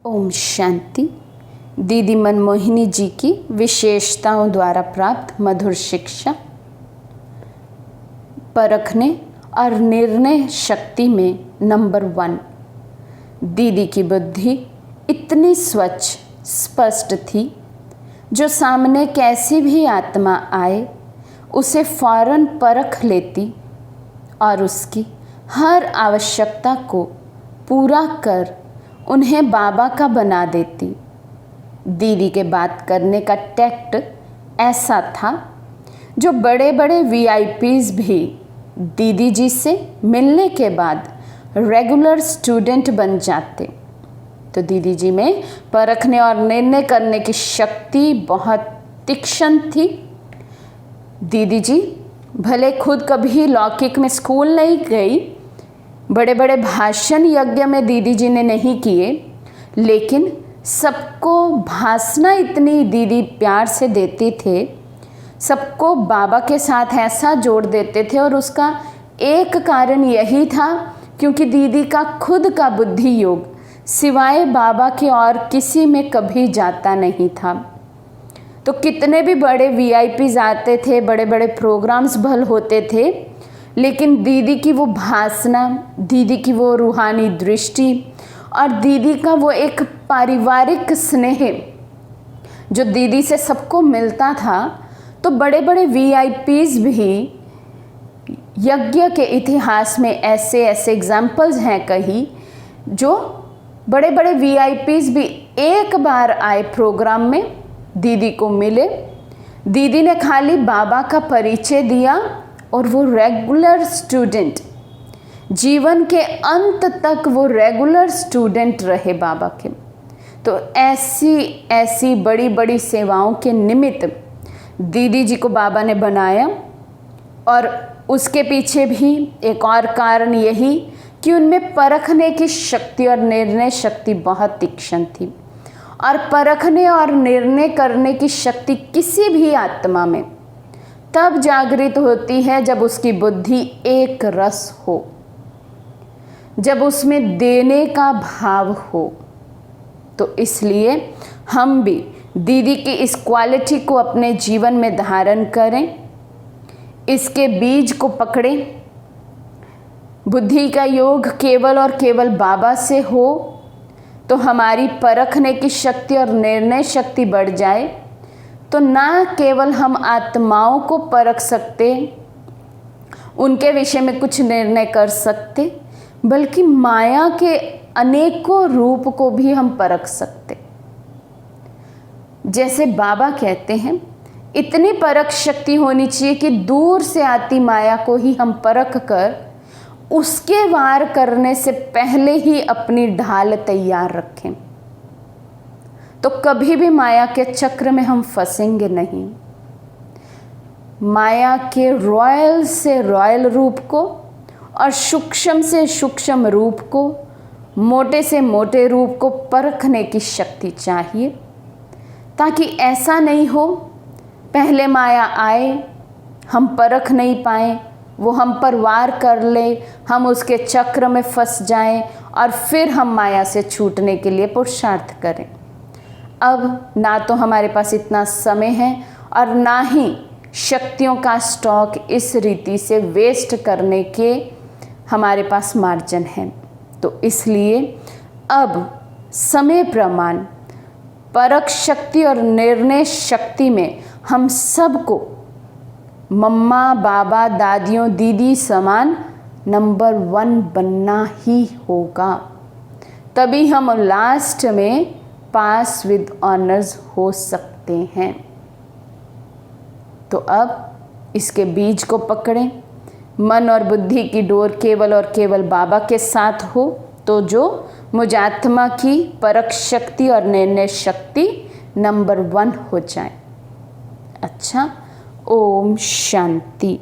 ओम शांति। दीदी मनमोहिनी जी की विशेषताओं द्वारा प्राप्त मधुर शिक्षा। परखने और निर्णय शक्ति में नंबर 1। दीदी की बुद्धि इतनी स्वच्छ स्पष्ट थी, जो सामने कैसी भी आत्मा आए उसे फौरन परख लेती और उसकी हर आवश्यकता को पूरा कर उन्हें बाबा का बना देती। दीदी के बात करने का टैक्ट ऐसा था जो बड़े बड़े वीआईपीज भी दीदी जी से मिलने के बाद रेगुलर स्टूडेंट बन जाते। तो दीदी जी में परखने और निर्णय करने की शक्ति बहुत तीक्ष्ण थी। दीदी जी भले खुद कभी लौकिक में स्कूल नहीं गई, बड़े बड़े भाषण यज्ञ में दीदी जी ने नहीं किए, लेकिन सबको भाषणा इतनी दीदी प्यार से देते थे, सबको बाबा के साथ ऐसा जोड़ देते थे। और उसका एक कारण यही था क्योंकि दीदी का खुद का बुद्धि योग सिवाय बाबा के और किसी में कभी जाता नहीं था। तो कितने भी बड़े वीआईपीज आते थे, बड़े बड़े प्रोग्राम्स भल होते थे, लेकिन दीदी की वो भाषणा, दीदी की वो रूहानी दृष्टि और दीदी का वो एक पारिवारिक स्नेह जो दीदी से सबको मिलता था, तो बड़े बड़े वीआईपीज भी यज्ञ के इतिहास में ऐसे ऐसे एग्जाम्पल्स हैं कहीं, जो बड़े बड़े वीआईपीज भी एक बार आए प्रोग्राम में, दीदी को मिले, दीदी ने खाली बाबा का परिचय दिया और वो रेगुलर स्टूडेंट, जीवन के अंत तक वो रेगुलर स्टूडेंट रहे बाबा के। तो ऐसी ऐसी बड़ी बड़ी सेवाओं के निमित्त दीदी जी को बाबा ने बनाया। और उसके पीछे भी एक और कारण यही कि उनमें परखने की शक्ति और निर्णय शक्ति बहुत तीक्ष्ण थी। और परखने और निर्णय करने की शक्ति किसी भी आत्मा में तब जागृत होती है जब उसकी बुद्धि एक रस हो, जब उसमें देने का भाव हो। तो इसलिए हम भी दीदी की इस क्वालिटी को अपने जीवन में धारण करें, इसके बीज को पकड़ें। बुद्धि का योग केवल और केवल बाबा से हो तो हमारी परखने की शक्ति और निर्णय शक्ति बढ़ जाए, तो ना केवल हम आत्माओं को परख सकते, उनके विषय में कुछ निर्णय कर सकते, बल्कि माया के अनेकों रूप को भी हम परख सकते। जैसे बाबा कहते हैं, इतनी परख शक्ति होनी चाहिए कि दूर से आती माया को ही हम परख कर उसके वार करने से पहले ही अपनी ढाल तैयार रखें, तो कभी भी माया के चक्र में हम फंसेंगे नहीं। माया के रॉयल से रॉयल रूप को और सूक्ष्म से सूक्ष्म रूप को, मोटे से मोटे रूप को परखने की शक्ति चाहिए, ताकि ऐसा नहीं हो पहले माया आए, हम परख नहीं पाए, वो हम पर वार कर ले, हम उसके चक्र में फंस जाएं और फिर हम माया से छूटने के लिए पुरुषार्थ करें। अब ना तो हमारे पास इतना समय है और ना ही शक्तियों का स्टॉक इस रीति से वेस्ट करने के हमारे पास मार्जिन है। तो इसलिए अब समय प्रमाण परख शक्ति और निर्णय शक्ति में हम सबको मम्मा, बाबा, दादियों, दीदी समान नंबर 1 बनना ही होगा, तभी हम लास्ट में पास विद ऑनर्स हो सकते हैं। तो अब इसके बीज को पकड़ें। मन और बुद्धि की डोर केवल और केवल बाबा के साथ हो, तो जो मुझात्मा की परख शक्ति और निर्णय शक्ति नंबर 1 हो जाए। अच्छा, ओम शांति।